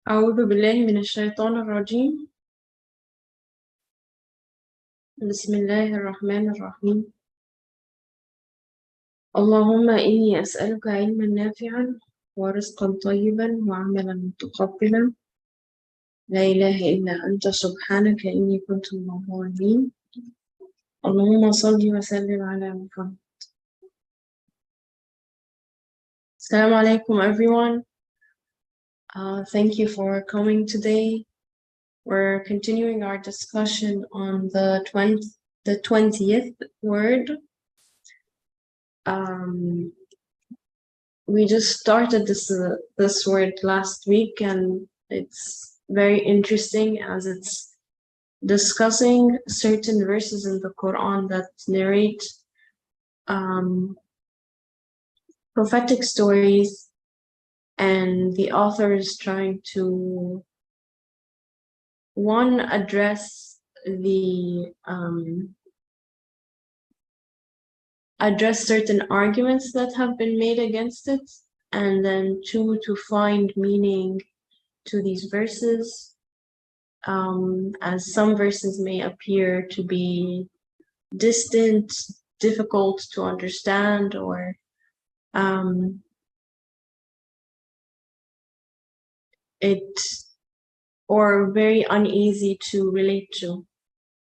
أعوذ بالله من الشيطان الرجيم. بسم الله الرحمن الرحيم. اللهم إني أسألك علما نافعا ورزقا طيبا وعملا متقبلا. لا إله إلا أنت سبحانك إني كنت من الظالمين. اللهم صل وسلم على محمد. Assalamu alaikum everyone. Thank you for coming today. We're continuing our discussion on the 20th word. We just started this word last week, and it's very interesting as it's discussing certain verses in the Quran that narrate prophetic stories, and the author is trying to address certain arguments that have been made against it, and then two, to find meaning to these verses, as some verses may appear to be distant, difficult to understand, or very uneasy to relate to.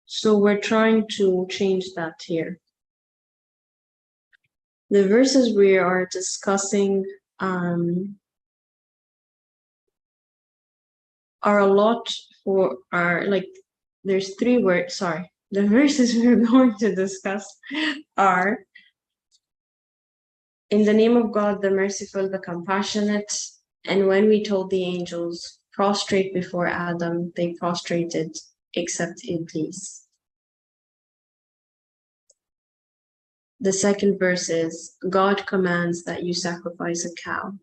So we're trying to change that here. The verses we are discussing are a lot there's three words, sorry. The verses we're going to discuss are: in the name of God, the merciful, the compassionate. And when we told the angels, prostrate before Adam, they prostrated except Iblis. The second verse is, God commands that you sacrifice a cow.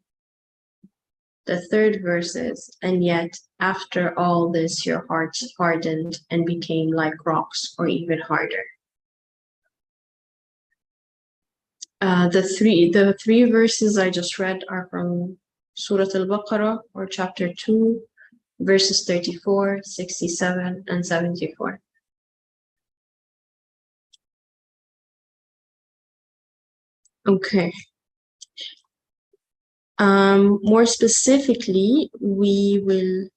The third verse is, and yet after all this your hearts hardened and became like rocks or even harder. The three verses I just read are from Surah Al-Baqarah, or chapter 2, verses 34, 67, and 74. Okay. More specifically, we will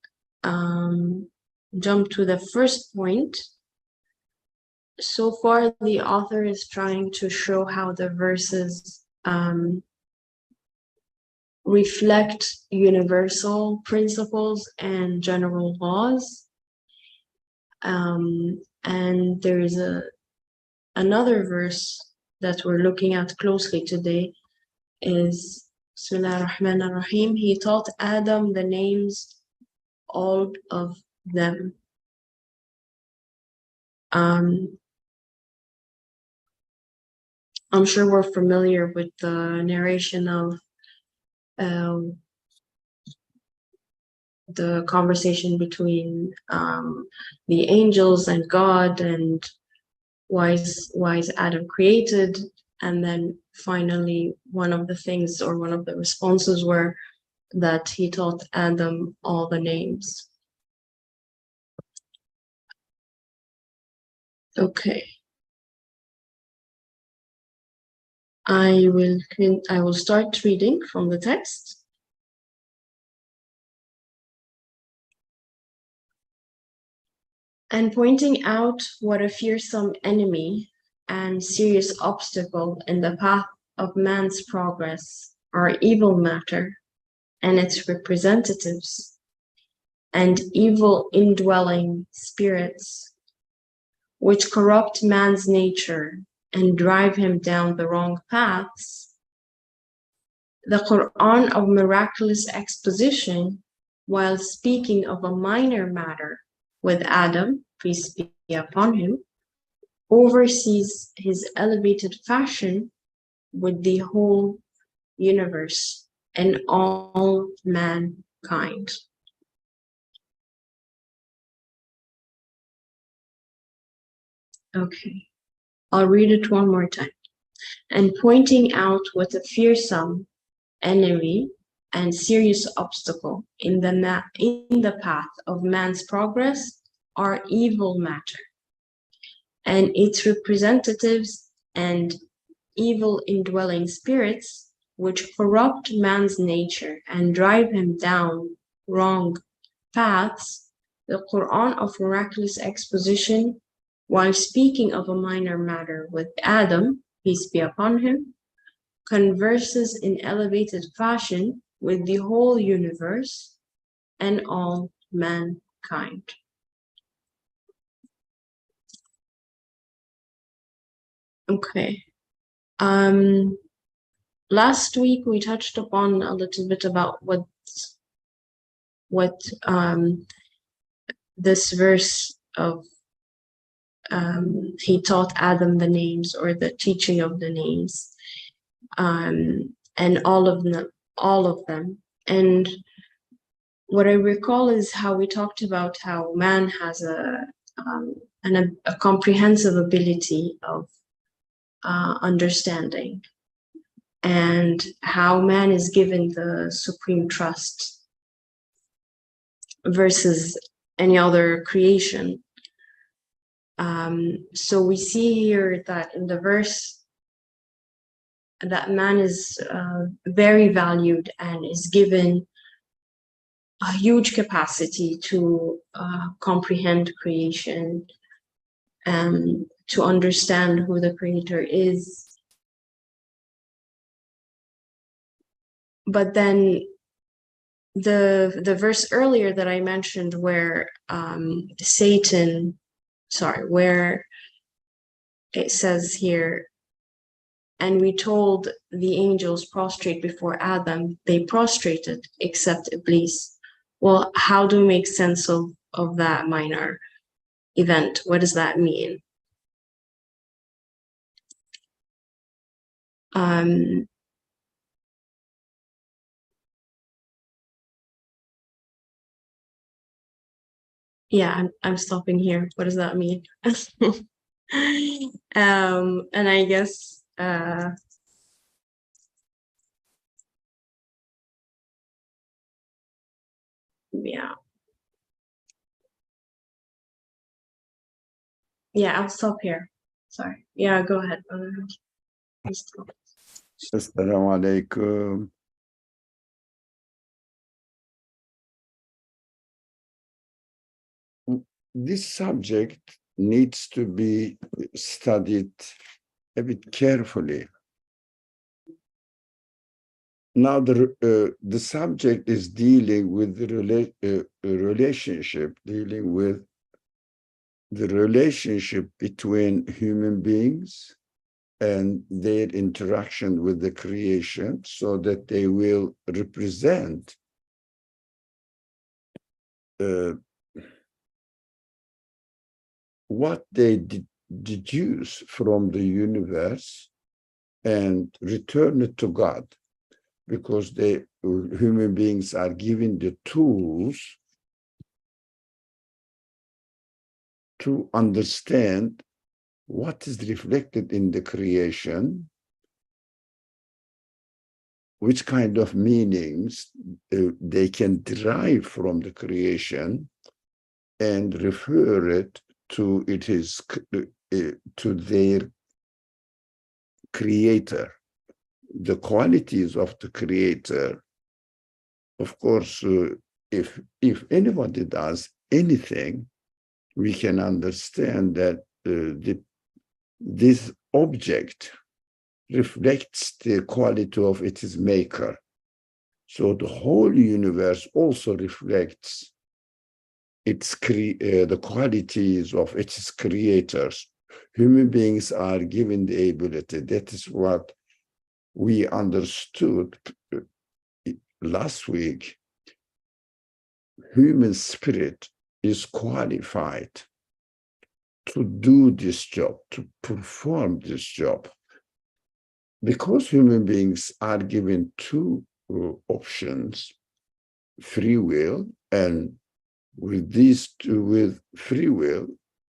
jump to the first point. So far, the author is trying to show how the verses reflect universal principles and general laws. And there is another verse that we're looking at closely today is Bismillah ar-Rahman ar-Rahim. He taught Adam the names, all of them. I'm sure we're familiar with the narration of the conversation between the angels and God, and why is Adam created, and then finally one of the things, or one of the responses, were that he taught Adam all the names. Okay. I will start reading from the text. And pointing out what a fearsome enemy and serious obstacle in the path of man's progress are evil matter and its representatives, and evil indwelling spirits, which corrupt man's nature and drive him down the wrong paths. The Quran of miraculous exposition, while speaking of a minor matter with Adam, peace be upon him, oversees his elevated fashion with the whole universe and all mankind. Okay, I'll read it one more time. And pointing out what a fearsome enemy and serious obstacle in the path of man's progress are evil matter, and its representatives and evil indwelling spirits which corrupt man's nature and drive him down wrong paths. The Quran of miraculous exposition, while speaking of a minor matter with Adam, peace be upon him, converses in elevated fashion with the whole universe and all mankind. Okay. Last week we touched upon a little bit about what this verse of he taught Adam the names, or the teaching of the names, and all of them. And what I recall is how we talked about how man has a comprehensive ability of understanding, and how man is given the supreme trust versus any other creation. So we see here that in the verse that man is very valued and is given a huge capacity to comprehend creation and to understand who the creator is. But then the verse earlier that I mentioned where where it says here, and we told the angels prostrate before Adam, they prostrated except Iblis. Well, how do we make sense of that minor event? What does that mean? Yeah, I'm stopping here. What does that mean? And I guess I'll stop here. Sorry. Yeah, go ahead. Assalamu alaikum. This subject needs to be studied a bit carefully. Now, the subject is dealing with the relationship, dealing with the relationship between human beings and their interaction with the creation, so that they will represent what they deduce from the universe and return it to God, because human beings are given the tools to understand what is reflected in the creation, which kind of meanings they can derive from the creation, and refer it to their creator, the qualities of the creator. Of course, if anybody does anything, we can understand that this object reflects the quality of its maker. So the whole universe also reflects the qualities of its creators. Human beings are given the ability. That is what we understood last week. Human spirit is qualified to do this job, to perform this job. Because human beings are given two options, free will, and with free will,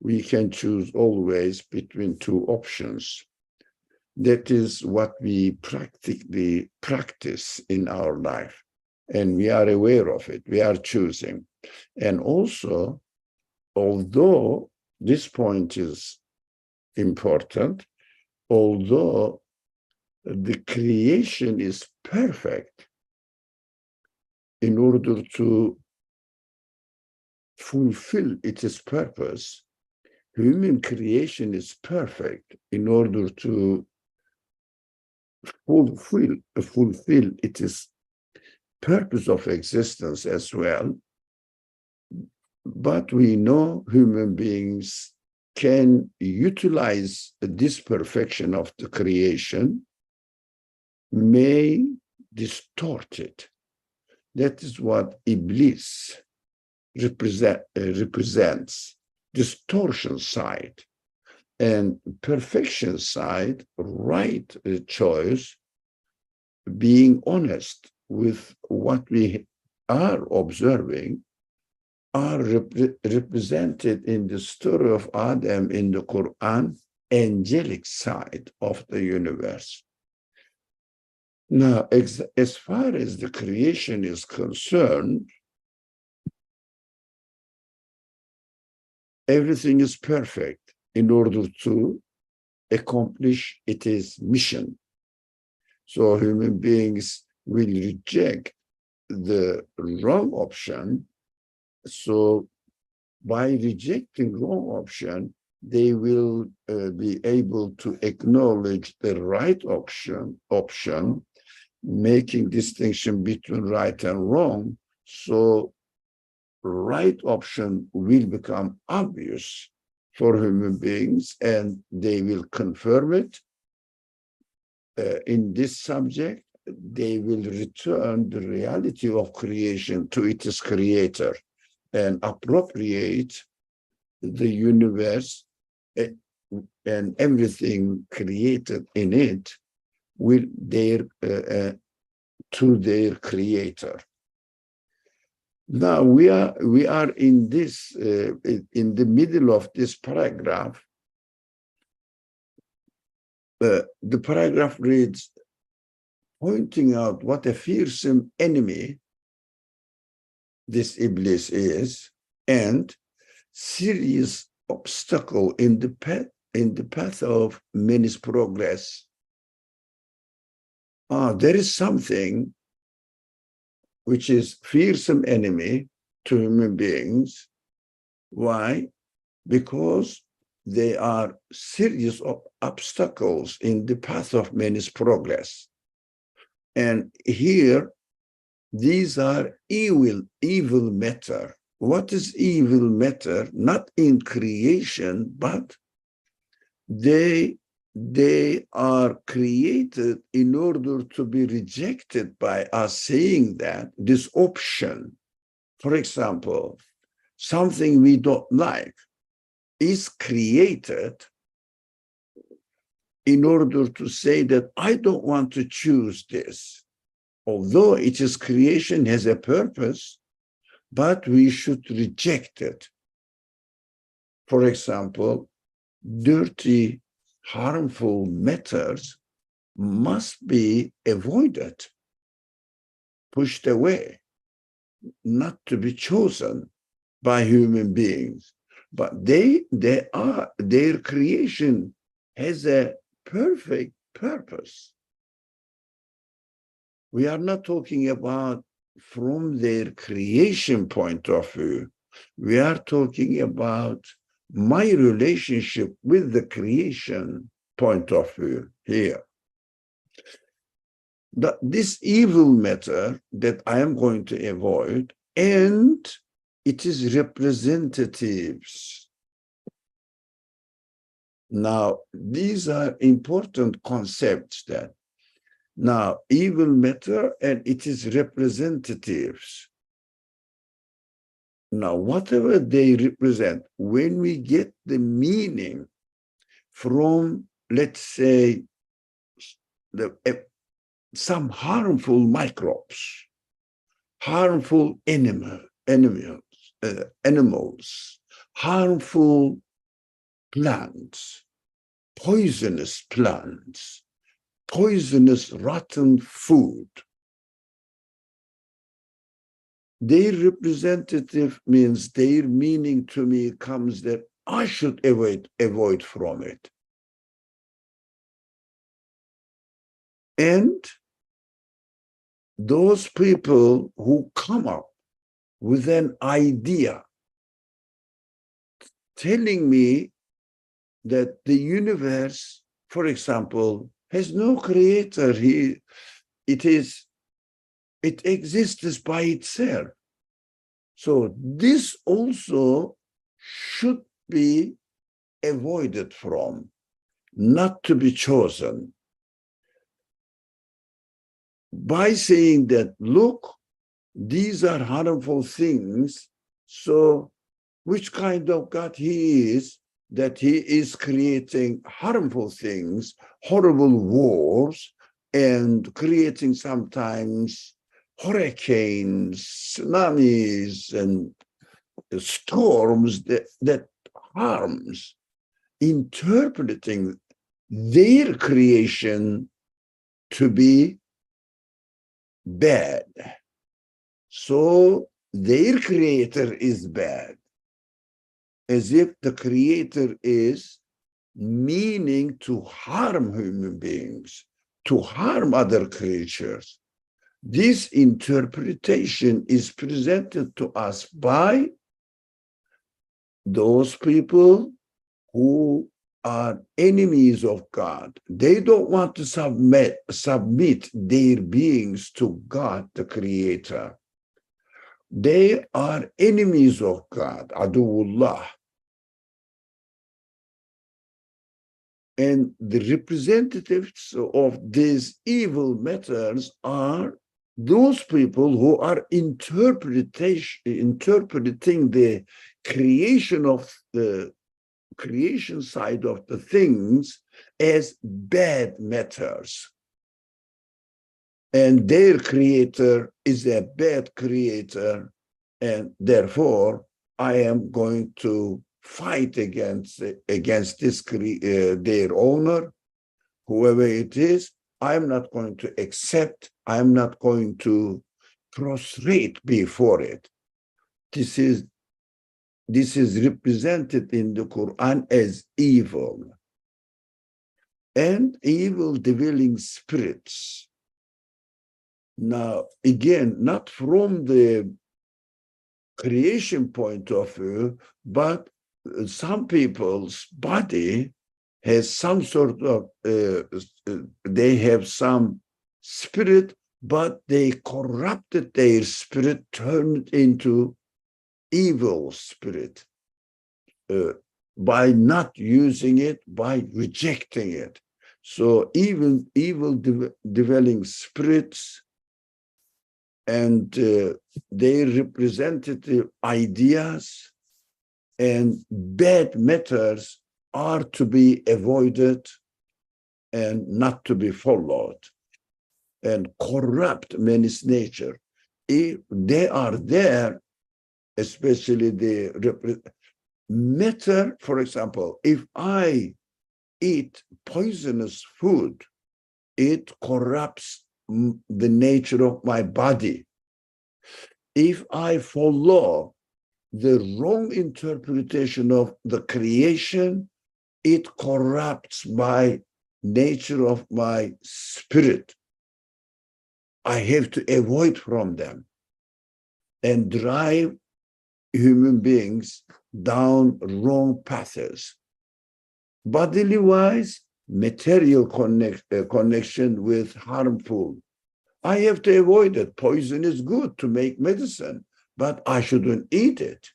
we can choose always between two options. That is what we practically practice in our life. and we are aware of it. We are choosing. And also, although this point is important, although the creation is perfect in order to fulfill its purpose, human creation is perfect in order to fulfill its purpose of existence as well. But we know human beings can utilize this perfection of the creation, may distort it. That is what Iblis represents, distortion side, and perfection side, right choice, being honest with what we are observing, are represented in the story of Adam in the Quran, angelic side of the universe. Now, as far as the creation is concerned, everything is perfect in order to accomplish its mission. So human beings will reject the wrong option. So by rejecting wrong option, they will be able to acknowledge the right option, making distinction between right and wrong. So right option will become obvious for human beings, and they will confirm it. In this subject, they will return the reality of creation to its creator and appropriate the universe and everything created in it with to their creator. Now we are in this in the middle of this paragraph. The paragraph reads, pointing out what a fearsome enemy this Iblis is, and serious obstacle in the path of man's progress. There is something which is fearsome enemy to human beings. Why? Because they are serious obstacles in the path of man's progress. And here, these are evil matter. What is evil matter? Not in creation, but they are created in order to be rejected by us, saying that this option, for example, something we don't like, is created in order to say that I don't want to choose this. Although its creation has a purpose, but we should reject it. For example, dirty, harmful matters must be avoided, pushed away, not to be chosen by human beings. But their creation has a perfect purpose. We are not talking about from their creation point of view. We are talking about my relationship with the creation point of view here. This evil matter that I am going to avoid, and it is representatives. Now, these are important concepts that now evil matter and it is representatives. Now, whatever they represent, when we get the meaning from, let's say, some harmful microbes, harmful animals, harmful plants, poisonous rotten food. their representative means their meaning to me comes that I should avoid from it. And those people who come up with an idea telling me that the universe, for example, has no creator. It exists by itself. So this also should be avoided from, not to be chosen. By saying that, look, these are harmful things, so which kind of God he is, that he is creating harmful things, horrible wars, and creating sometimes hurricanes, tsunamis, and storms that harms, interpreting their creation to be bad. So their creator is bad, as if the creator is meaning to harm human beings, to harm other creatures. This interpretation is presented to us by those people who are enemies of God. They don't want to submit their beings to God, the Creator. They are enemies of God, Aduullah. And the representatives of these evil matters are those people who are interpreting the creation of the creation side of the things as bad matters. And their creator is a bad creator, and therefore I am going to fight against this their owner, whoever it is. I'm not going to accept, I'm not going to prostrate before it. This is represented in the Quran as evil. And evil dwelling spirits. Now, again, not from the creation point of view, but some people's body has some sort of, they have some spirit, but they corrupted their spirit, turned into evil spirit by not using it, by rejecting it. So even evil dwelling spirits and their representative ideas and bad matters are to be avoided and not to be followed, and corrupt man's nature. If they are there, especially the matter, for example, if I eat poisonous food, it corrupts the nature of my body. If I follow the wrong interpretation of the creation, it corrupts my nature of my spirit. I have to avoid from them and drive human beings down wrong paths. Bodily wise, material connection with harmful. I have to avoid it. Poison is good to make medicine, but I shouldn't eat it.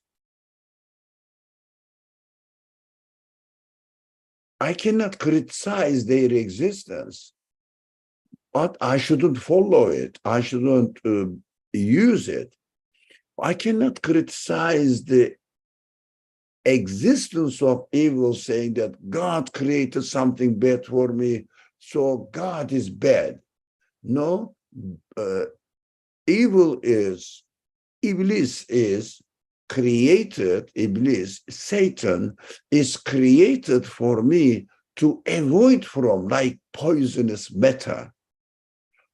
I cannot criticize their existence, but I shouldn't follow it. I shouldn't use it. I cannot criticize the existence of evil, saying that God created something bad for me, so God is bad. No, evil is, Iblis is created, Iblis, Satan is created for me to avoid from, like poisonous matter.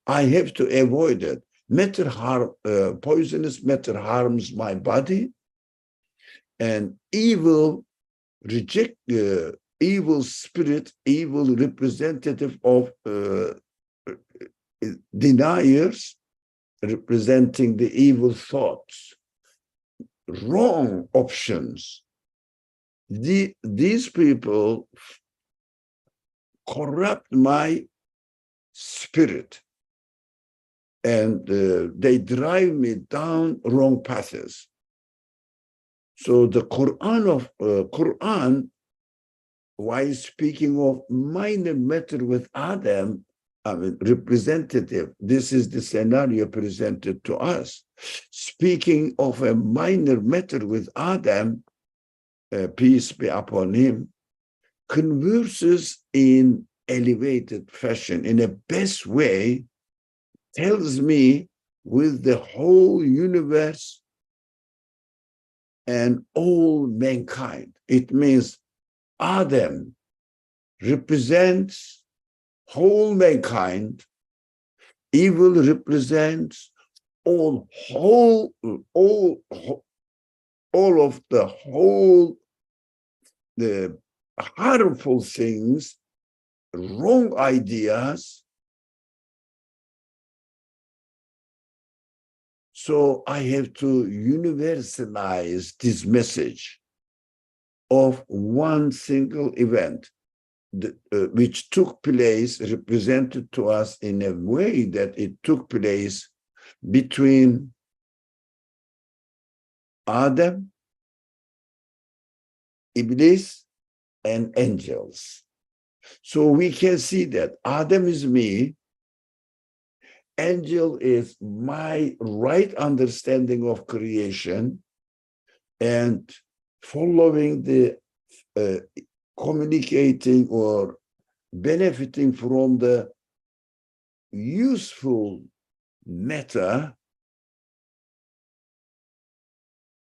I have to avoid it. poisonous matter harms my body, and evil evil spirit, evil representative of deniers, representing the evil thoughts, wrong options. These people corrupt my spirit, and they drive me down wrong paths. So the Quran, while speaking of minor matter with Adam, I mean, representative, this is the scenario presented to us. Speaking of a minor matter with Adam, peace be upon him, converses in elevated fashion, in a best way, tells me with the whole universe and all mankind. It means Adam represents whole mankind, evil represents all of the harmful things, wrong ideas. So I have to universalize this message of one single event, which took place, represented to us in a way that it took place between Adam, Iblis, and angels. So we can see that Adam is me, angel is my right understanding of creation, and following the communicating or benefiting from the useful matter,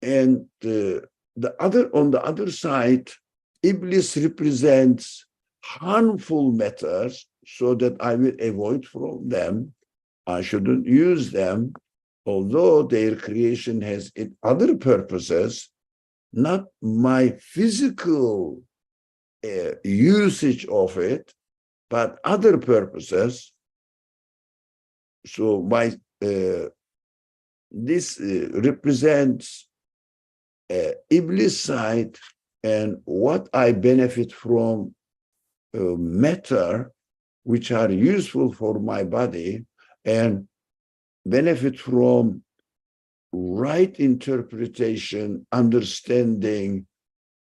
and on the other side, Iblis represents harmful matters, so that I will avoid from them. I shouldn't use them, although their creation has other purposes, not my physical usage of it, but other purposes. So this represents Iblis side, and what I benefit from matter, which are useful for my body, and benefit from right interpretation, understanding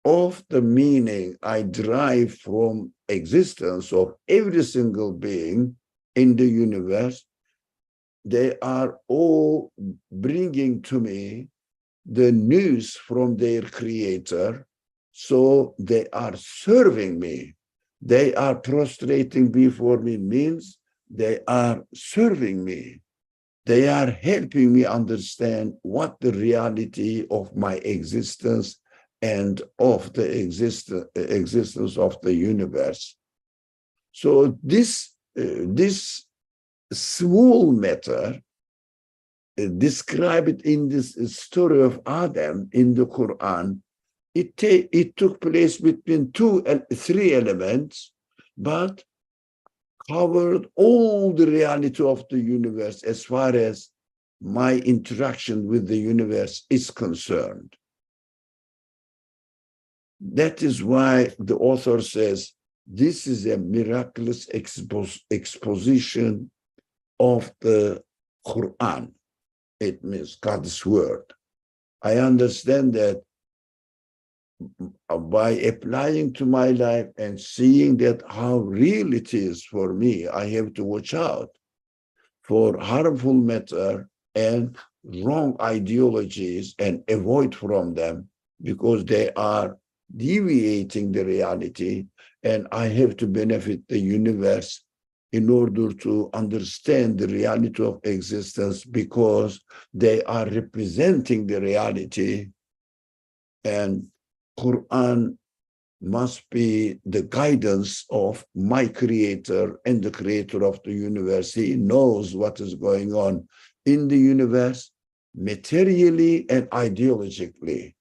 of the meaning I derive from existence of every single being in the universe. They are all bringing to me the news from their creator, so they are serving me. They are prostrating before me, means they are serving me. They are helping me understand what the reality of my existence and of the existence of the universe. So this small matter described in this story of Adam in the Quran, it took place between three elements, but covered all the reality of the universe as far as my interaction with the universe is concerned. That is why the author says this is a miraculous exposition of the Quran. It means God's word. I understand that by applying to my life and seeing that how real it is for me, I have to watch out for harmful matter and wrong ideologies and avoid from them, because they are deviating the reality, and I have to benefit the universe in order to understand the reality of existence, because they are representing the reality, and Quran must be the guidance of my creator and the creator of the universe. He knows what is going on in the universe, materially and ideologically,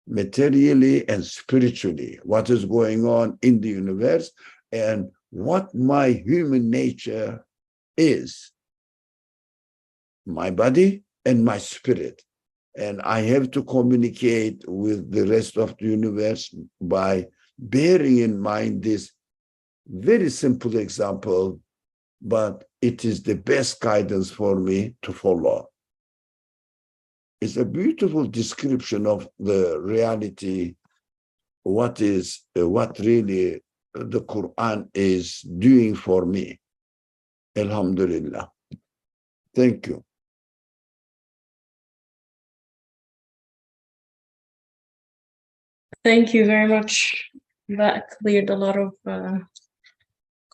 materially and spiritually, what is going on in the universe and what my human nature is, my body and my spirit. And I have to communicate with the rest of the universe by bearing in mind this very simple example, but it is the best guidance for me to follow. It's a beautiful description of the reality, what really the Quran is doing for me. Alhamdulillah. Thank you. Thank you very much. That cleared a lot of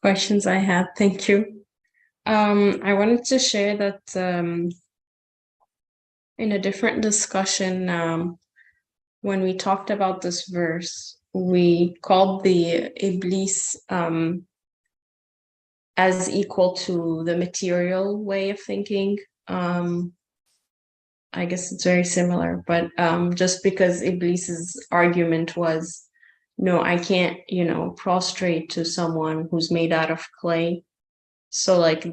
questions I had. Thank you. I wanted to share that in a different discussion, when we talked about this verse, we called the Iblis as equal to the material way of thinking. I guess it's very similar, but just because Iblis's argument was, no, I can't, prostrate to someone who's made out of clay. So like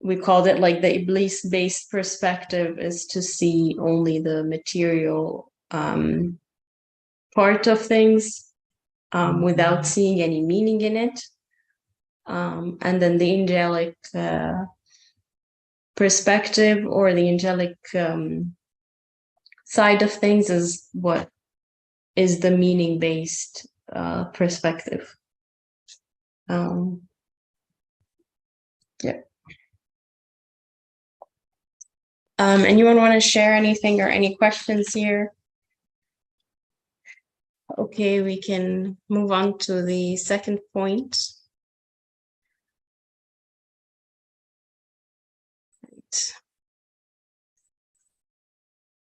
we called it like the Iblis-based perspective is to see only the material part of things without seeing any meaning in it. And then the angelic perspective or the angelic side of things is what is the meaning-based perspective. Yeah. Anyone want to share anything or any questions here? Okay, we can move on to the second point.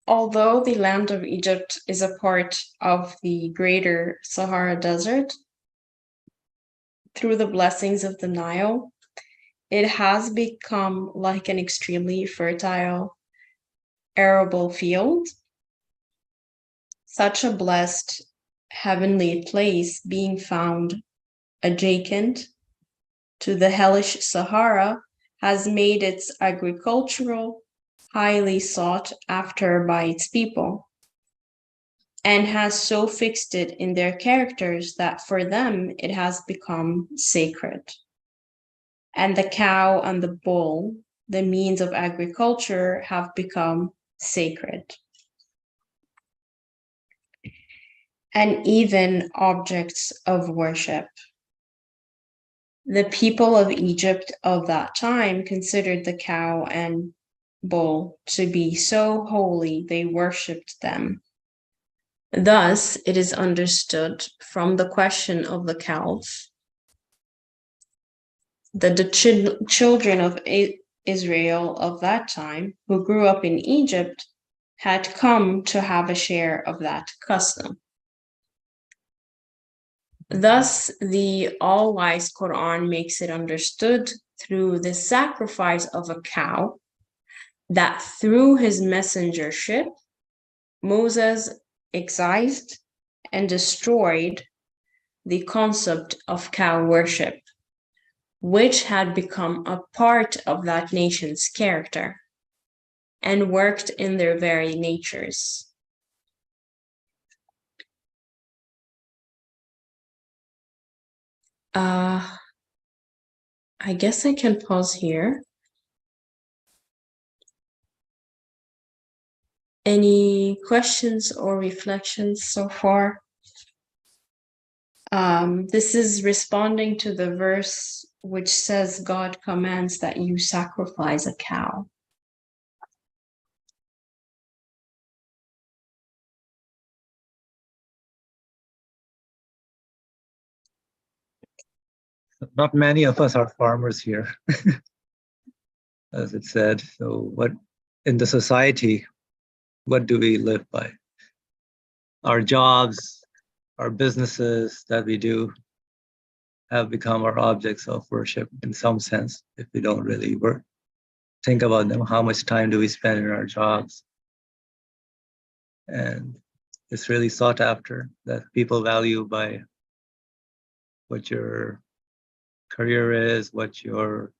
Although the land of Egypt is a part of the greater Sahara Desert, through the blessings of the Nile, it has become like an extremely fertile, arable field. Such a blessed heavenly place being found adjacent to the hellish Sahara has made its agricultural highly sought after by its people, and has so fixed it in their characters that for them it has become sacred. And the cow and the bull, the means of agriculture, have become sacred. And even objects of worship. The people of Egypt of that time considered the cow and bull to be so holy they worshipped them. Thus, it is understood from the question of the cows that the children of Israel of that time, who grew up in Egypt, had come to have a share of that custom. Thus, the all-wise Quran makes it understood through the sacrifice of a cow that through his messengership, Moses excised and destroyed the concept of cow worship, which had become a part of that nation's character and worked in their very natures. I guess I can pause here. Any questions or reflections so far? This is responding to the verse which says God commands that you sacrifice a cow. Not many of us are farmers here, as it said. So what in the society, what do we live by? Our jobs, our businesses that we do have become our objects of worship in some sense, if we don't really work. think about them. How much time do we spend in our jobs? And it's really sought after, that people value by what your career is, what your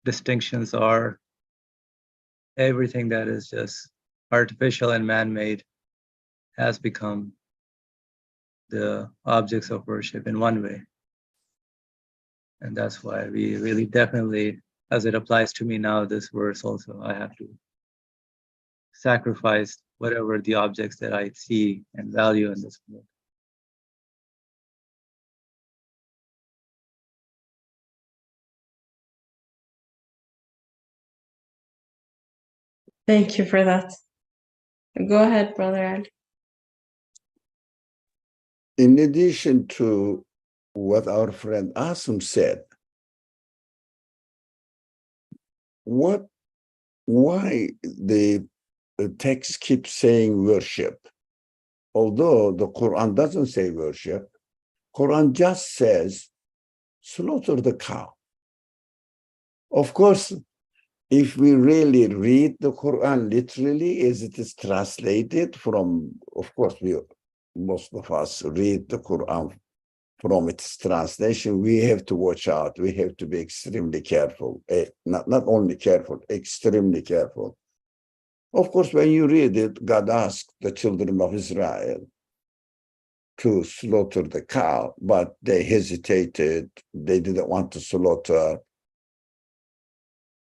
distinctions are. Everything that is just artificial and man-made has become the objects of worship in one way. And that's why we really definitely, as it applies to me now, this verse also, I have to sacrifice whatever the objects that I see and value in this world. Thank you for that. Go ahead, Brother Ali. In addition to what our friend Asim said, why the text keeps saying worship? Although the Quran doesn't say worship, Quran just says slaughter the cow. Of course, if we really read the Quran literally as it is translated from, of course, most of us read the Quran from its translation, we have to watch out. We have to be extremely careful. Not only careful, extremely careful. Of course, when you read it, God asked the children of Israel to slaughter the cow, but they hesitated. They didn't want to slaughter.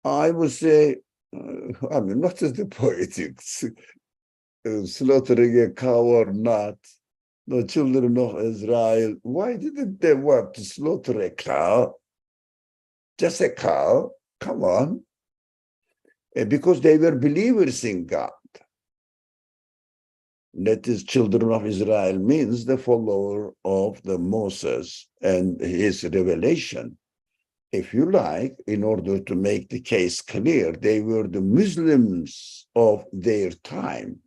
I would say, what is the politics? Slaughtering a cow or not? The children of Israel, why didn't they want to slaughter a cow? Just a cow? Come on. Because they were believers in God. That is, children of Israel means the follower of the Moses and his revelation. If you like, in order to make the case clear, they were the Muslims of their time.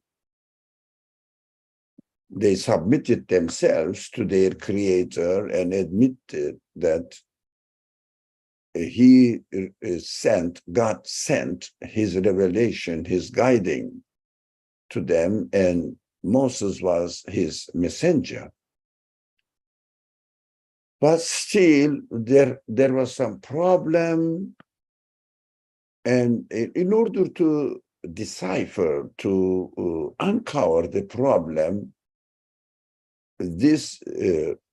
They submitted themselves to their creator and admitted that God sent his revelation, his guiding to them, and Moses was his messenger. But still, there was some problem, and in order to decipher, to uncover the problem, this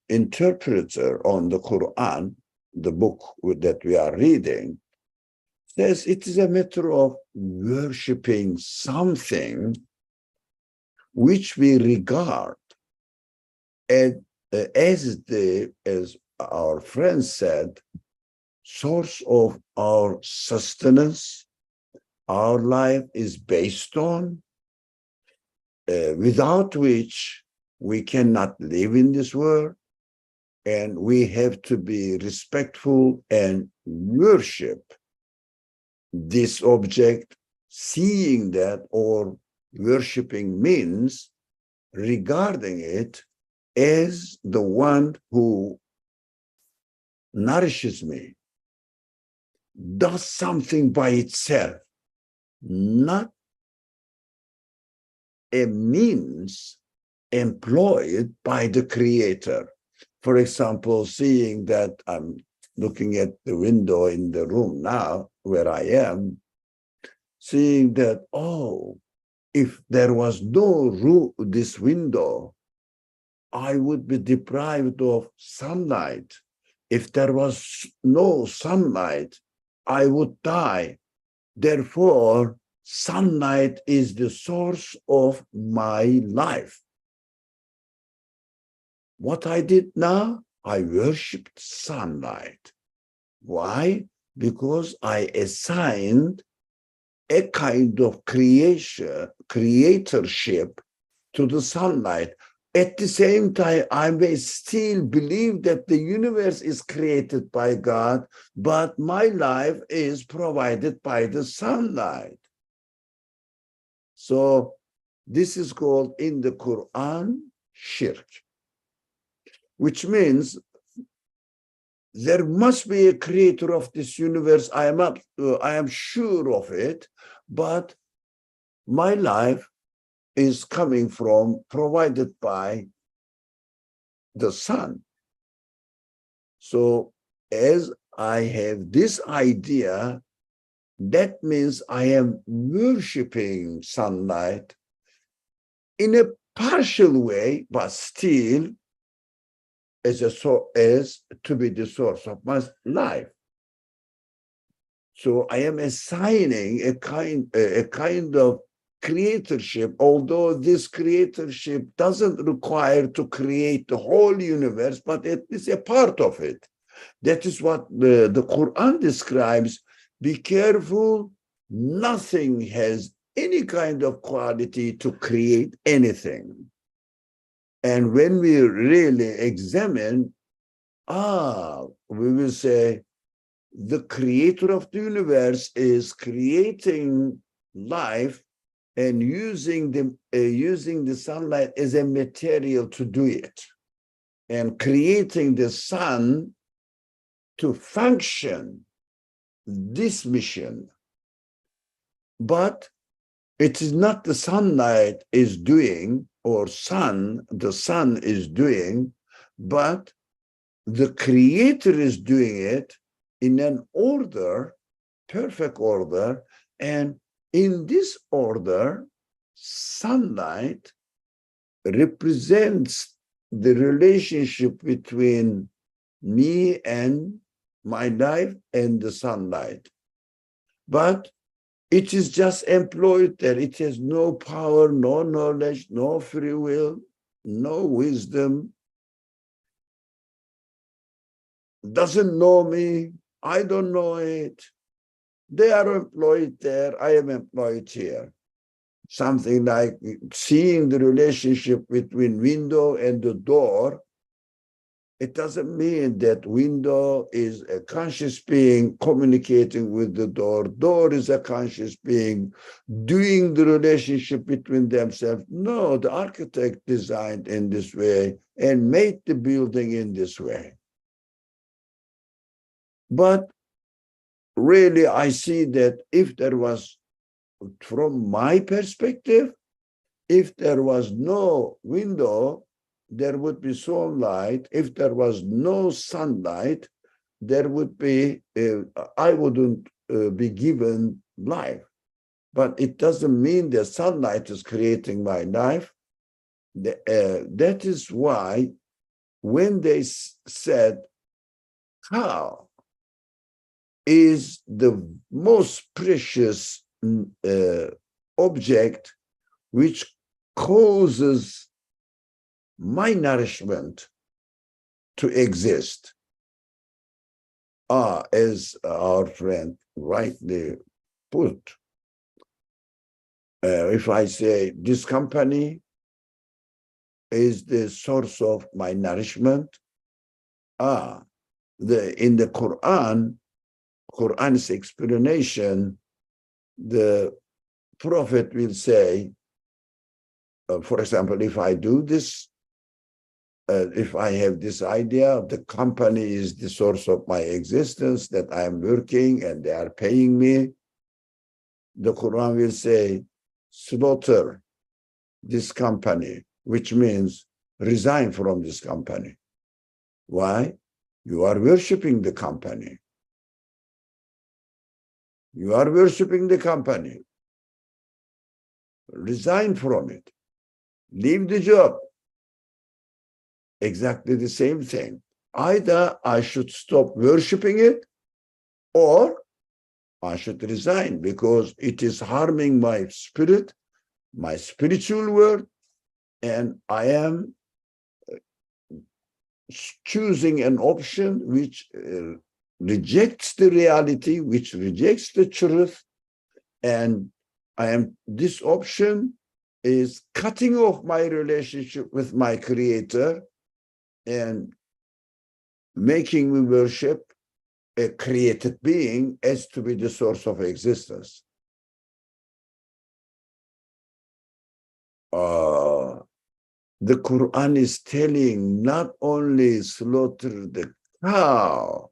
interpreter on the Quran, the book that we are reading, says it is a matter of worshiping something which we regard as our friend said, source of our sustenance, our life is based on, without which we cannot live in this world, and we have to be respectful and worship this object, seeing that, or worshiping means regarding it as the one who nourishes me, does something by itself, not a means employed by the creator. For example, seeing that I'm looking at the window in the room now where I am, seeing that, oh, if there was no this window, I would be deprived of sunlight. If there was no sunlight, I would die. Therefore, sunlight is the source of my life. What I did now, I worshipped sunlight. Why? Because I assigned a kind of creatorship to the sunlight. At the same time, I may still believe that the universe is created by God, but my life is provided by the sunlight. So this is called in the Quran shirk, which means there must be a creator of this universe. I am sure of it, but my life is coming from, provided by the sun. So as I have this idea, that means I am worshiping sunlight in a partial way, but still as to be the source of my life. So I am assigning a kind of creatorship, although this creatorship doesn't require to create the whole universe, but it is a part of it. That is what the Quran describes. Be careful, nothing has any kind of quality to create anything. And when we really examine, we will say, the creator of the universe is creating life and using the sunlight as a material to do it, and creating the sun to function this mission. But it is not the sunlight is doing, or the sun is doing, but the creator is doing it in an order, perfect order. And in this order, sunlight represents the relationship between me and my life and the sunlight. But it is just employed there. It has no power, no knowledge, no free will, no wisdom, doesn't know me, I don't know it. They are employed there, I am employed here. Something like seeing the relationship between window and the door. It doesn't mean that window is a conscious being communicating with the door. Door is a conscious being doing the relationship between themselves. No, the architect designed in this way and made the building in this way. But really, I see that if there was, from my perspective, if there was no window, there would be sunlight. If there was no sunlight, there would be, I wouldn't be given life. But it doesn't mean that sunlight is creating my life. That is why when they said, how is the most precious object which causes my nourishment to exist? As our friend rightly put, if I say this company is the source of my nourishment, in the Quran's explanation, the prophet will say, for example, if I do this, if I have this idea, the company is the source of my existence, that I am working and they are paying me, the Quran will say, slaughter this company, which means resign from this company. Why? You are worshiping the company. You are worshiping the company. Resign from it. Leave the job. Exactly the same thing. Either I should stop worshiping it, or I should resign, because it is harming my spirit, my spiritual world, and I am choosing an option which rejects the reality, which rejects the truth, and this option is cutting off my relationship with my creator and making me worship a created being as to be the source of existence. The Quran is telling not only slaughter the cow,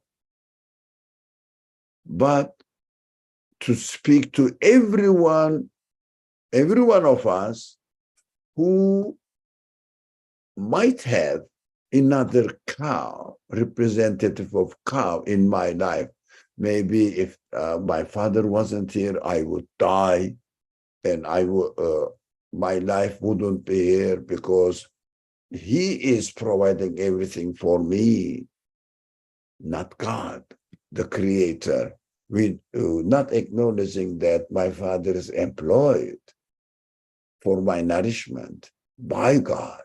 but to speak to every one of us who might have another cow, representative of cow in my life. Maybe if my father wasn't here, I would die, and my life wouldn't be here because he is providing everything for me, not God, the creator. We not acknowledging that my father is employed for my nourishment by God.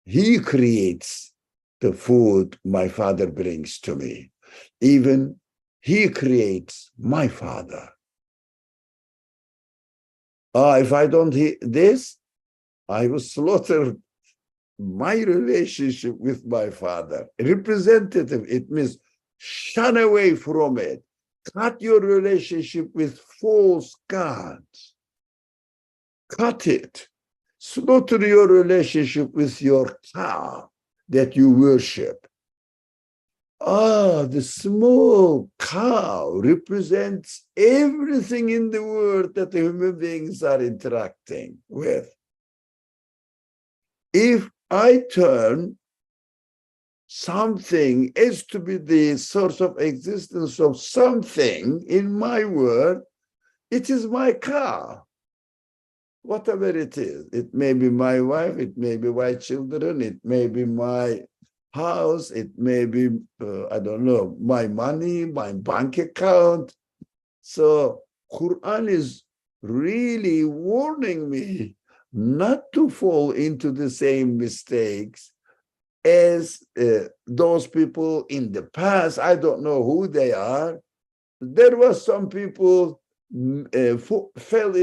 He creates the food my father brings to me. Even he creates my father. If I don't hear this, I will slaughter my relationship with my father. Representative, it means shun away from it. Cut your relationship with false gods. Cut it. Slaughter your relationship with your cow that you worship. The small cow represents everything in the world that the human beings are interacting with. If I turn something as to be the source of existence of something in my world, it is my cow. Whatever it is, it may be my wife, it may be my children, it may be my house, it may be, I don't know, my money, my bank account. So Quran is really warning me not to fall into the same mistakes as those people in the past. I don't know who they are. There were some people fell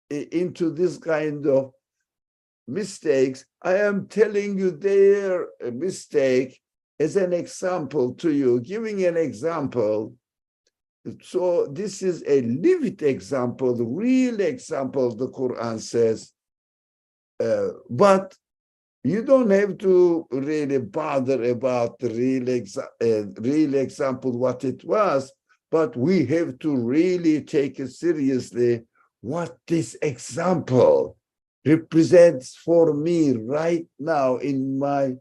into this kind of mistakes. I am telling you their mistake as an example to you, giving an example. So this is a lived example, the real example, the Quran says. But you don't have to really bother about the real example, what it was, but we have to really take it seriously what this example represents for me right now in my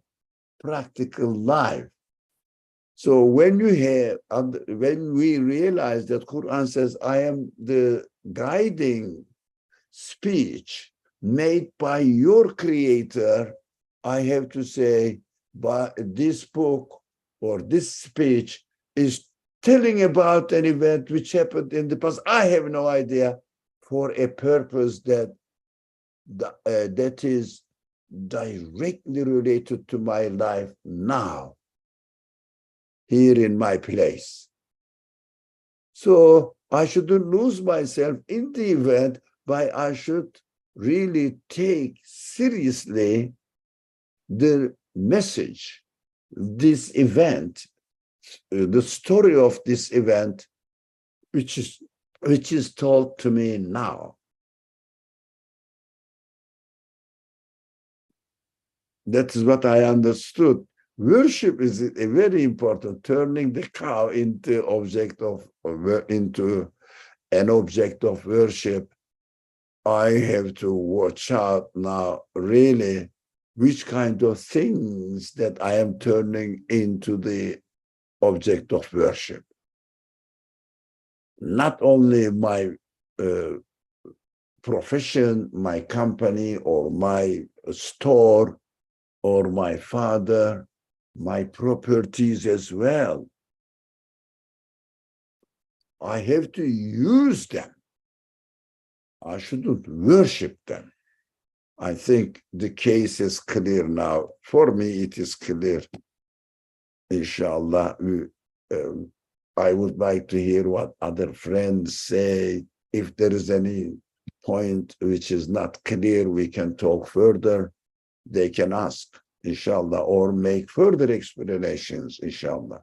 practical life. So when we realize that Quran says, I am the guiding speech made by your creator, I have to say, but this book or this speech is telling about an event which happened in the past. I have no idea, for a purpose that is directly related to my life now, here in my place. So I shouldn't lose myself in the event, but I should really take seriously the message, this event, the story of this event, which is told to me now. That is what I understood. Worship is a very important, turning the cow into an object of worship. I have to watch out now, really, which kind of things that I am turning into the object of worship. Not only my profession, my company, or my store, or my father, my properties as well. I have to use them. I shouldn't worship them. I think the case is clear now. For me, it is clear. Inshallah, I would like to hear what other friends say. If there is any point which is not clear, we can talk further. They can ask, inshallah, or make further explanations, inshallah.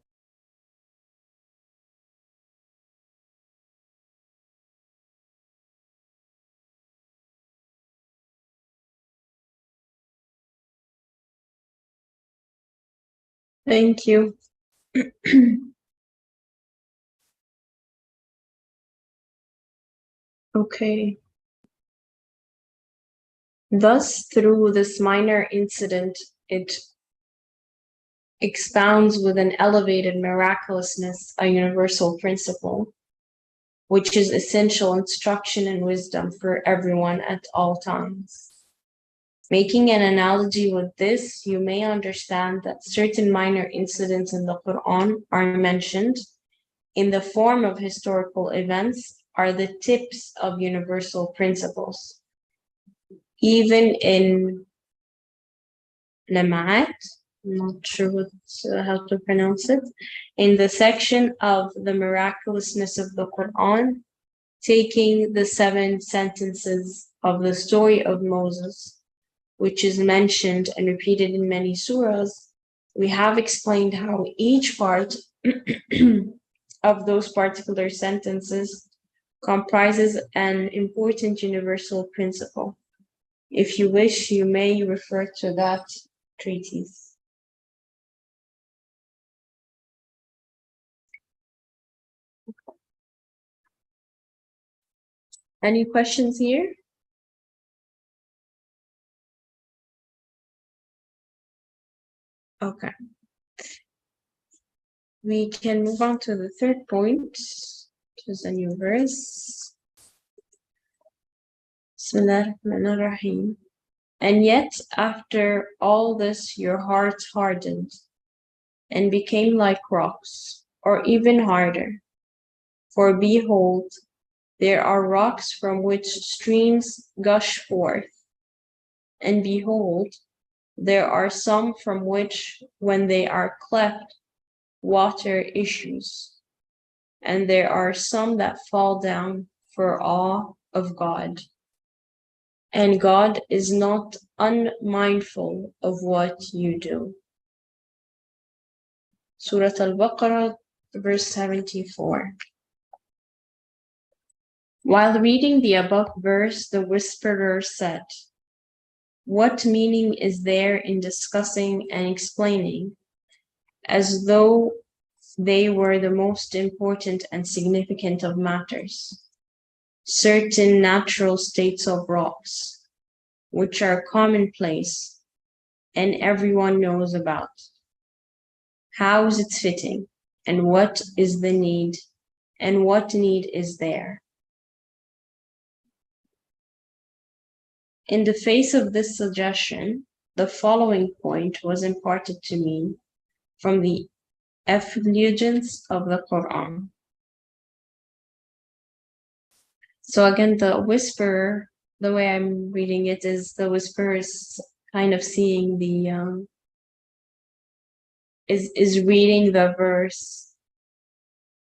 Thank you. Okay. Thus, through this minor incident, it expounds with an elevated miraculousness a universal principle, which is essential instruction and wisdom for everyone at all times. Making an analogy with this, you may understand that certain minor incidents in the Quran are mentioned in the form of historical events are the tips of universal principles. Even in Lama'at, I'm not sure how to pronounce it, in the section of the miraculousness of the Quran, taking the 7 sentences of the story of Moses, which is mentioned and repeated in many surahs, we have explained how each part of those particular sentences comprises an important universal principle. If you wish, you may refer to that treatise. Any questions here? Okay. We can move on to the third point, which is a new verse. Bismillah ar-Rahman ar-Rahim. And yet, after all this, your hearts hardened and became like rocks, or even harder. For behold, there are rocks from which streams gush forth, and behold, there are some from which, when they are cleft, water issues, and there are some that fall down for awe of God. And God is not unmindful of what you do. Surah Al-Baqarah, verse 74. While reading the above verse, the whisperer said, "What meaning is there in discussing and explaining, as though they were the most important and significant of matters, certain natural states of rocks, which are commonplace and everyone knows about? How is it fitting, and what is the need, and what need is there?" In the face of this suggestion, the following point was imparted to me from the effulgence of the Quran. So again, the whisperer, the way I'm reading it is the whisperer is kind of seeing the, is reading the verse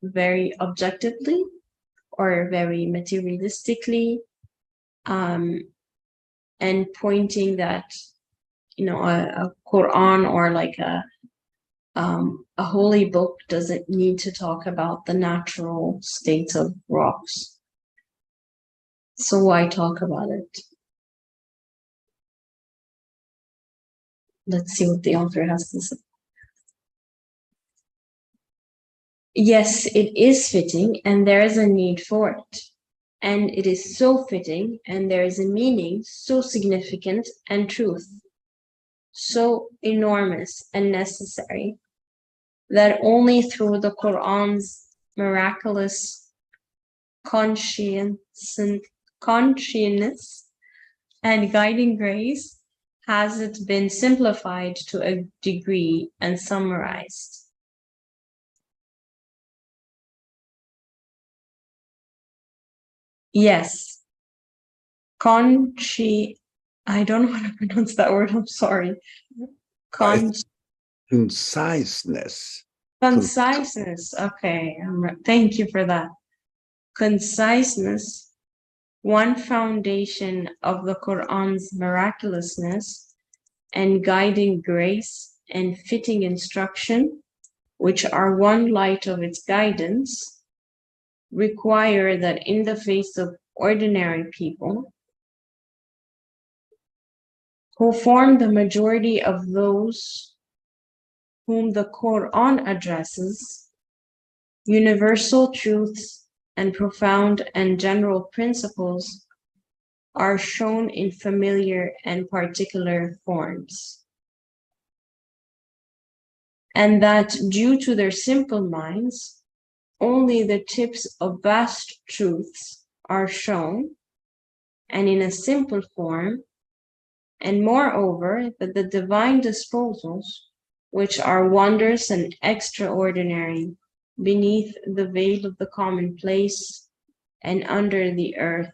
very objectively or very materialistically, and pointing that, a Quran or like a holy book doesn't need to talk about the natural states of rocks. So why talk about it? Let's see what the author has to say. Yes, it is fitting, and there is a need for it. And it is so fitting, and there is a meaning so significant and truth so enormous and necessary, that only through the Quran's miraculous conscience and guiding grace has it been simplified to a degree and summarized. Yes, I don't know how to pronounce that word, I'm sorry. Conciseness. Conciseness, okay, thank you for that. Conciseness, one foundation of the Quran's miraculousness and guiding grace and fitting instruction, which are one light of its guidance, require that in the face of ordinary people, who form the majority of those whom the Quran addresses, universal truths and profound and general principles are shown in familiar and particular forms. And that due to their simple minds, only the tips of vast truths are shown, and in a simple form, and moreover that the divine disposals, which are wondrous and extraordinary, beneath the veil of the commonplace and under the earth,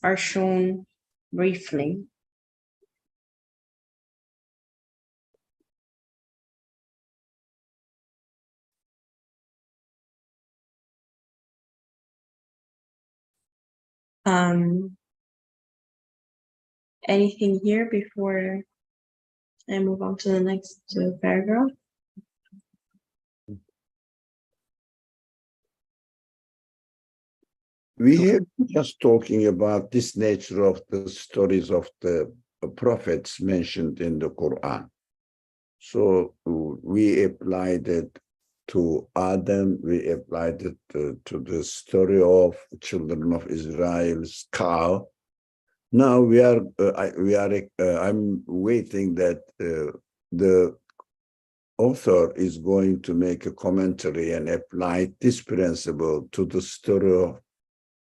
are shown briefly. Anything here before I move on to the next paragraph? We have just talking about this nature of the stories of the prophets mentioned in the Quran. So we applied it to Adam, we applied it to the story of children of Israel's cow. Now I'm waiting that the author is going to make a commentary and apply this principle to the story of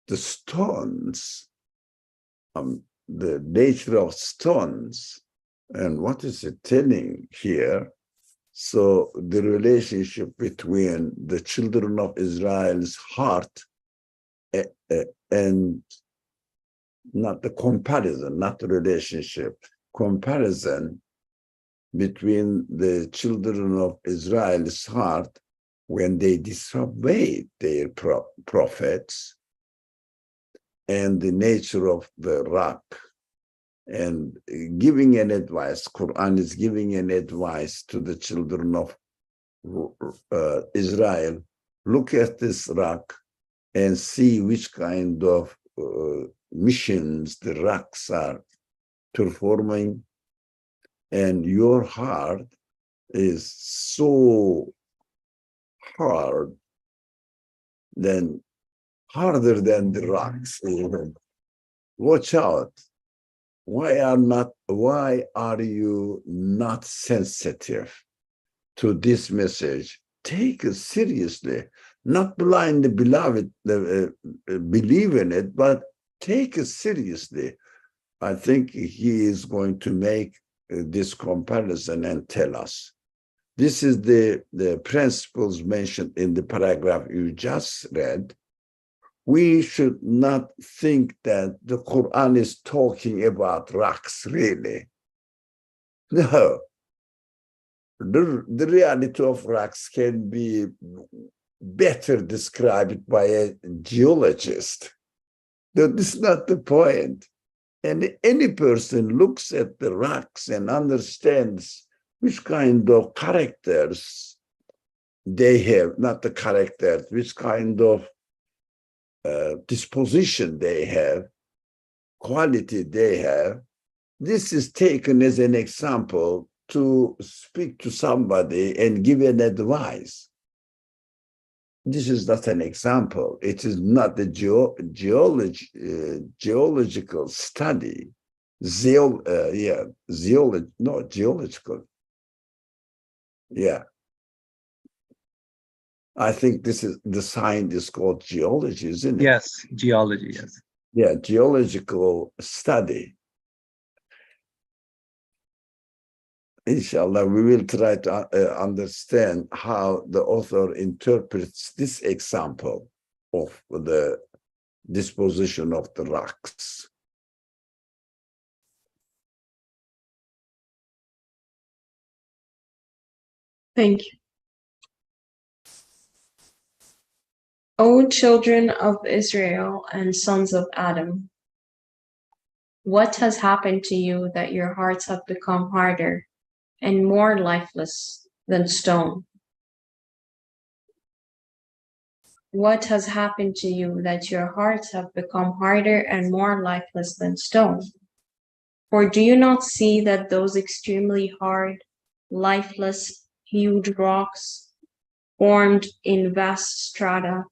the stones, the nature of stones, and what is it telling here? So the relationship between the children of Israel's heart and not the comparison, not the relationship, comparison between the children of Israel's heart when they disobeyed their prophets and the nature of the rock, and giving an advice. Quran is giving an advice to the children of Israel. Look at this rock and see which kind of missions the rocks are performing, and your heart is so hard, then harder than the rocks. Watch out. Why are you not sensitive to this message? Take it seriously, not blindly believe in it, but take it seriously. I think he is going to make this comparison and tell us. This is the principles mentioned in the paragraph you just read. We should not think that the Quran is talking about rocks, really. No. The reality of rocks can be better described by a geologist. This is not the point. And any person looks at the rocks and understands which kind of characters they have, not the characters, which kind of disposition they have, quality they have. This is taken as an example to speak to somebody and give an advice. This is not an example. It is not a geological study. Geological. Yeah. I think this is the science is called geology, isn't it? Yes, geology, yes. Yeah, geological study. Inshallah, we will try to understand how the author interprets this example of the disposition of the rocks. Thank you. O children of Israel and sons of Adam, what has happened to you that your hearts have become harder and more lifeless than stone? What has happened to you that your hearts have become harder and more lifeless than stone? For do you not see that those extremely hard, lifeless, huge rocks formed in vast strata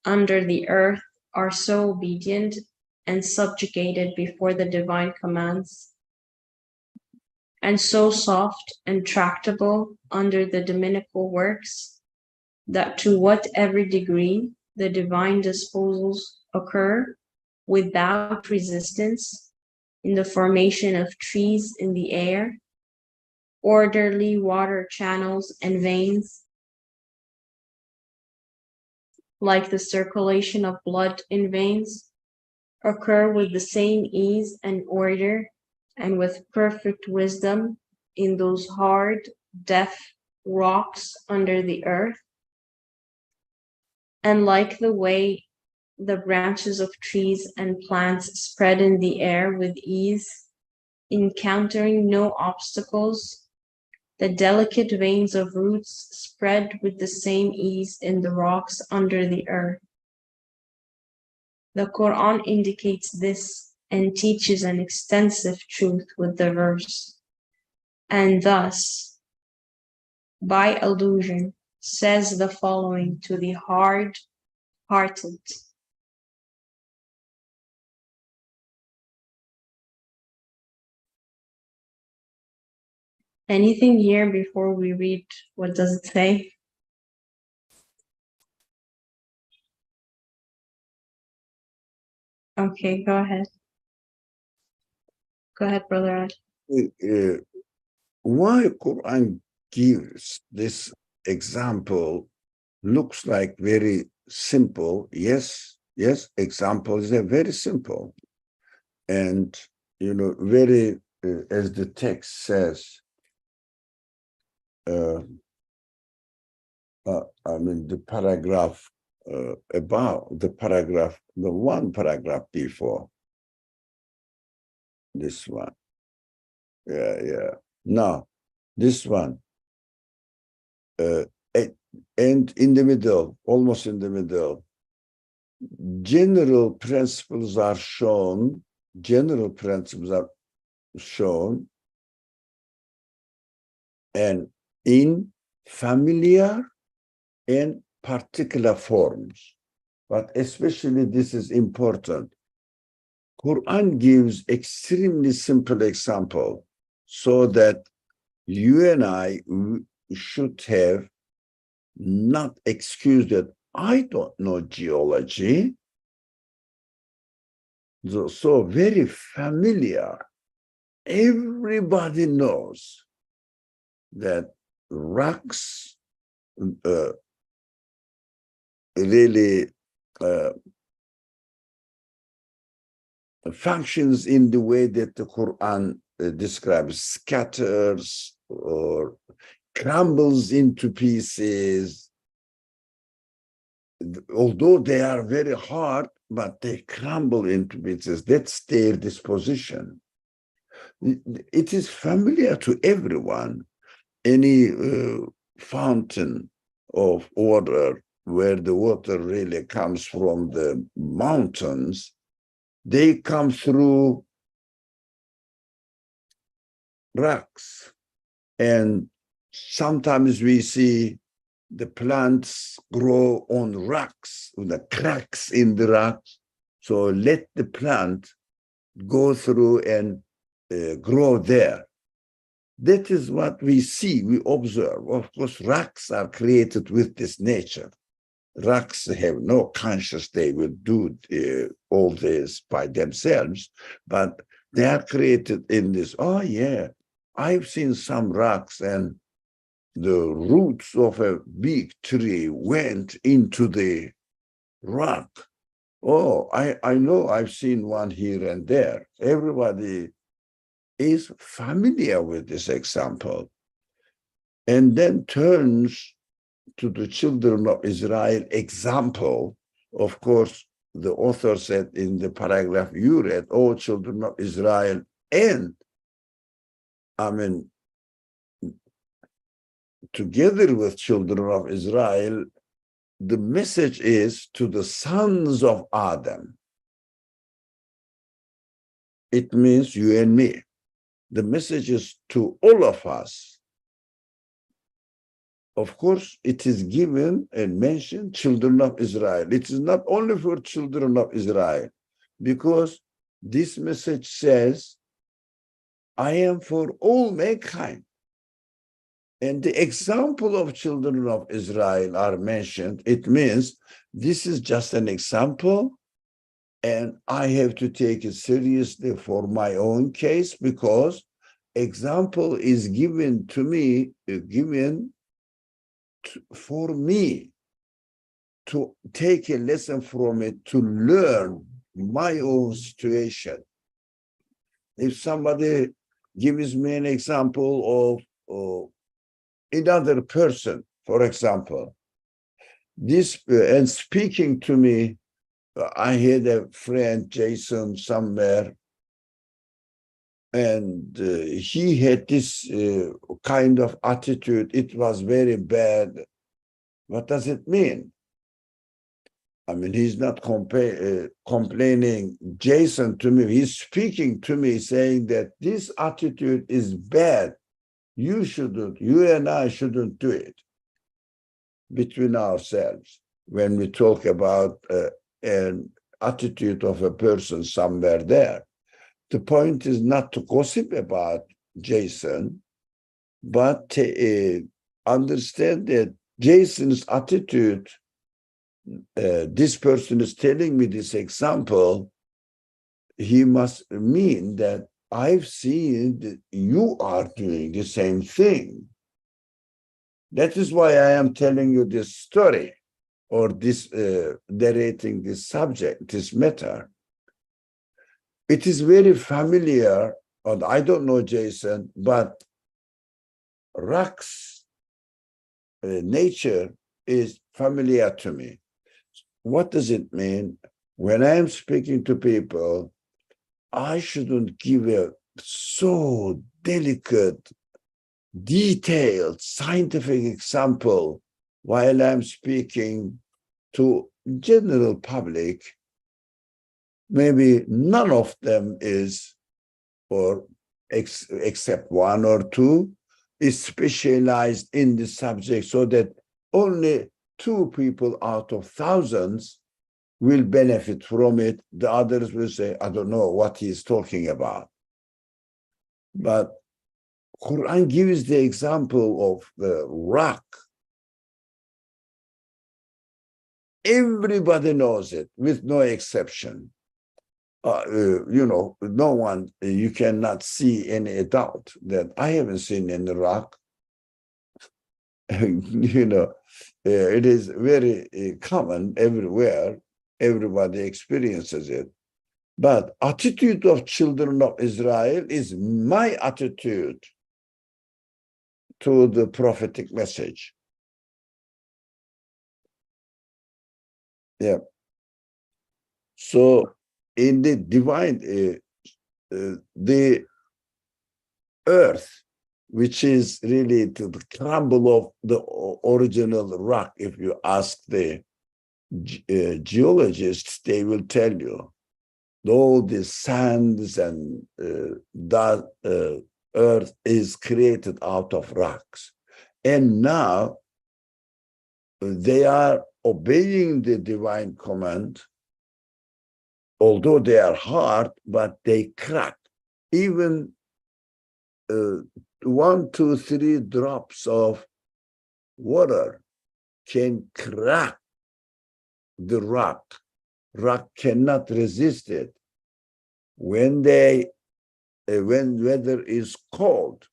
under the earth are so obedient and subjugated before the divine commands, and so soft and tractable under the dominical works, that to whatever degree the divine disposals occur without resistance in the formation of trees in the air, orderly water channels and veins, like the circulation of blood in veins, occur with the same ease and order and with perfect wisdom in those hard, deaf rocks under the earth. And like the way the branches of trees and plants spread in the air with ease, encountering no obstacles, the delicate veins of roots spread with the same ease in the rocks under the earth. The Quran indicates this and teaches an extensive truth with the verse, and thus, by allusion, says the following to the hard-hearted. Anything here before we read? What does it say? Okay, go ahead. Go ahead, Brother Ad. Why Quran gives this example looks like very simple. Yes, examples are very simple. And, very, as the text says, the paragraph about the one paragraph before this one. Yeah. Now, this one, and in the middle, almost in the middle, general principles are shown, and in familiar and particular forms. But especially this is important. Quran gives extremely simple example so that you and I should have not excused that I don't know geology. So very familiar. Everybody knows that rocks really functions in the way that the Quran describes, scatters or crumbles into pieces. Although they are very hard, but they crumble into pieces. That's their disposition. It is familiar to everyone. Any fountain of water where the water really comes from the mountains, they come through rocks. And sometimes we see the plants grow on rocks, with the cracks in the rocks. So let the plant go through and grow there. That is what we see, we observe. Of course, rocks are created with this nature. Rocks have no conscious, they will do all this by themselves, but they are created in this. Oh yeah, I've seen some rocks and the roots of a big tree went into the rock. Oh, I know, I've seen one here and there. Everybody is familiar with this example, and then turns to the children of Israel example. Of course, the author said in the paragraph you read, "Oh, children of Israel," and together with children of Israel, the message is to the sons of Adam. It means you and me. The message is to all of us. of course, it is given and mentioned children of Israel. It is not only for children of Israel, because this message says, I am for all mankind. And the example of children of Israel are mentioned. It means this is just an example, and I have to take it seriously for my own case, because example is given to me, for me to take a lesson from it, to learn my own situation. If somebody gives me an example of another person, for example, this and speaking to me, I had a friend, Jason, somewhere, and he had this kind of attitude. It was very bad. What does it mean? I mean, he's not complaining, Jason, to me. He's speaking to me, saying that this attitude is bad. You and I shouldn't do it between ourselves when we talk about an attitude of a person somewhere there. The point is not to gossip about Jason, but to understand that Jason's attitude, this person is telling me this example, he must mean that I've seen that you are doing the same thing. That is why I am telling you this story, or this narrating this subject, this matter. It is very familiar, and I don't know Jason, but Rak's nature is familiar to me. What does it mean? When I am speaking to people, I shouldn't give a so delicate, detailed, scientific example while I'm speaking to general public. Maybe none of them is, or except one or two, is specialized in the subject, so that only 2 people out of thousands will benefit from it. The others will say, I don't know what he's talking about. But Quran gives the example of the rock. Everybody knows it, with no exception. No one, you cannot see any doubt that I haven't seen any rock. It is very common everywhere. Everybody experiences it. But attitude of children of Israel is my attitude to the prophetic message. Yeah. So in the divine, the earth, which is really the crumble of the original rock, if you ask the geologists, they will tell you all the sands and that earth is created out of rocks. And now they are obeying the divine command, although they are hard, but they crack. Even 1, 2, 3 drops of water can crack the rock. Rock cannot resist it. When weather is cold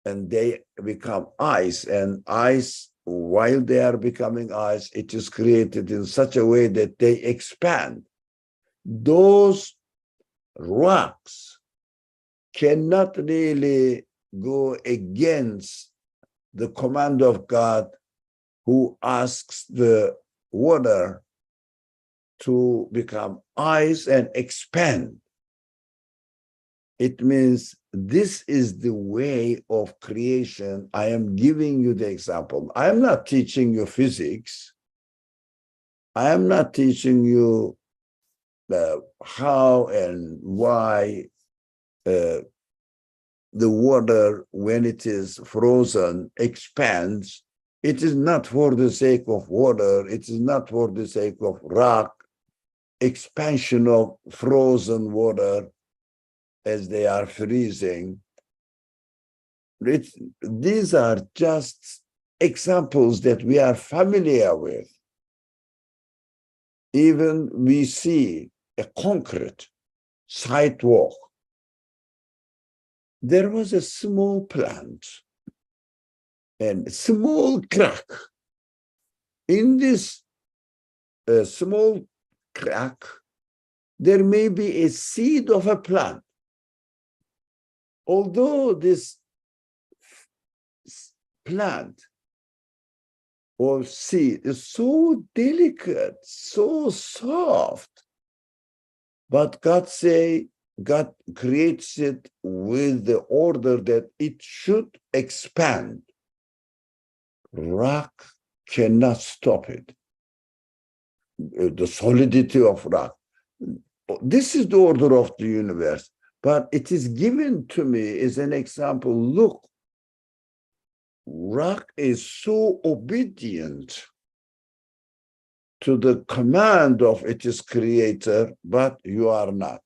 and they become ice, and ice, while they are becoming ice, it is created in such a way that they expand. Those rocks cannot really go against the command of God, who asks the water to become ice and expand. It means this is the way of creation. I am giving you the example. I am not teaching you physics. I am not teaching you how and why the water, when it is frozen, expands It is not for the sake of water. It is not for the sake of rock, expansion of frozen water as they are freezing. These are just examples that we are familiar with. Even we see a concrete sidewalk. There was a small plant and a small crack. In this small crack, there may be a seed of a plant. Although this plant or seed is so delicate, so soft, but God creates it with the order that it should expand. Rock cannot stop it. The solidity of rock. This is the order of the universe, but it is given to me as an example. Look, rock is so obedient to the command of its creator, but you are not.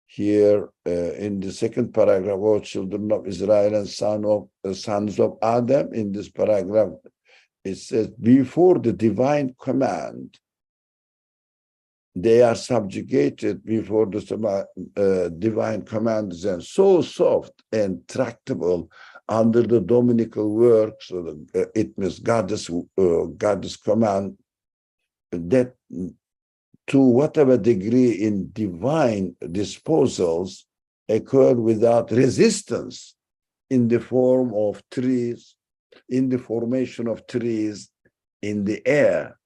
Here in the second paragraph, O children of Israel and sons of Adam, in this paragraph, it says, before the divine command, they are subjugated before the divine command, and so soft and tractable under the dominical work. So it means God's command, that to whatever degree in divine disposals occur without resistance in the form of trees, in the formation of trees in the air.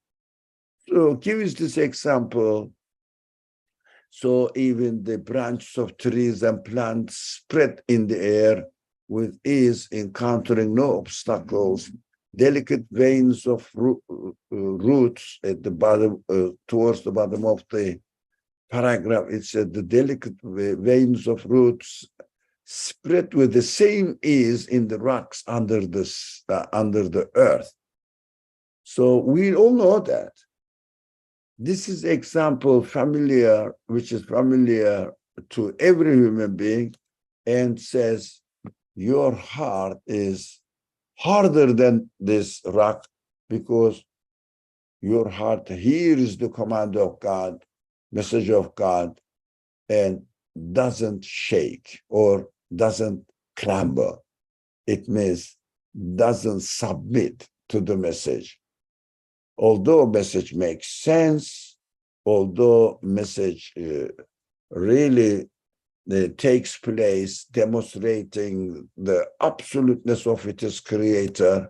So gives this example. So even the branches of trees and plants spread in the air with ease, encountering no obstacles. Delicate veins of roots at the bottom, towards the bottom of the paragraph, it said the delicate veins of roots spread with the same ease in the rocks under the earth. So we all know that. This is example familiar, which is familiar to every human being, and says your heart is harder than this rock because your heart hears the command of God, message of God, and doesn't shake or doesn't crumble. It means doesn't submit to the message. Although message makes sense, although message really takes place demonstrating the absoluteness of its creator,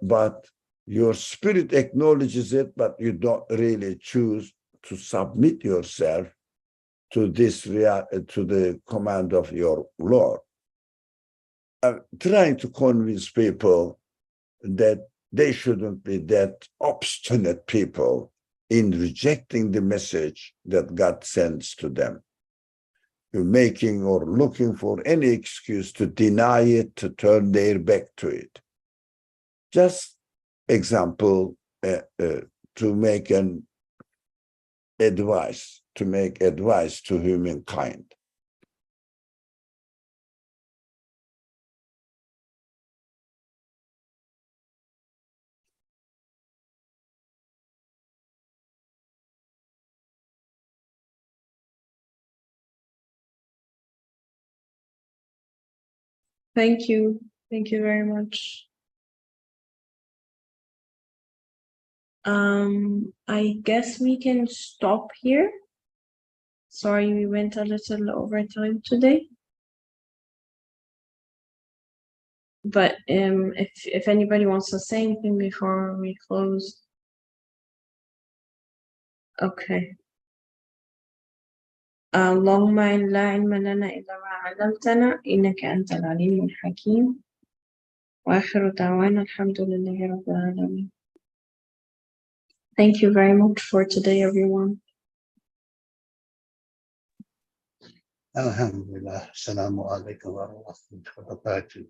but your spirit acknowledges it, but you don't really choose to submit yourself to this to the command of your Lord. I'm trying to convince people that they shouldn't be that obstinate people in rejecting the message that God sends to them, making or looking for any excuse to deny it, to turn their back to it. Just example to make an advice, to humankind. Thank you. Thank you very much. I guess we can stop here. Sorry, we went a little over time today. But if anybody wants to say anything before we close. Okay. اللهم لا علم لنا إلا ما علمتنا إنك أنت العليم الحكيم وآخر دعوانا الحمد لله رب العالمين. Thank you very much for today, everyone. Alhamdulillah. Assalamu alaikum wa rahmatullahi wa barakatuh.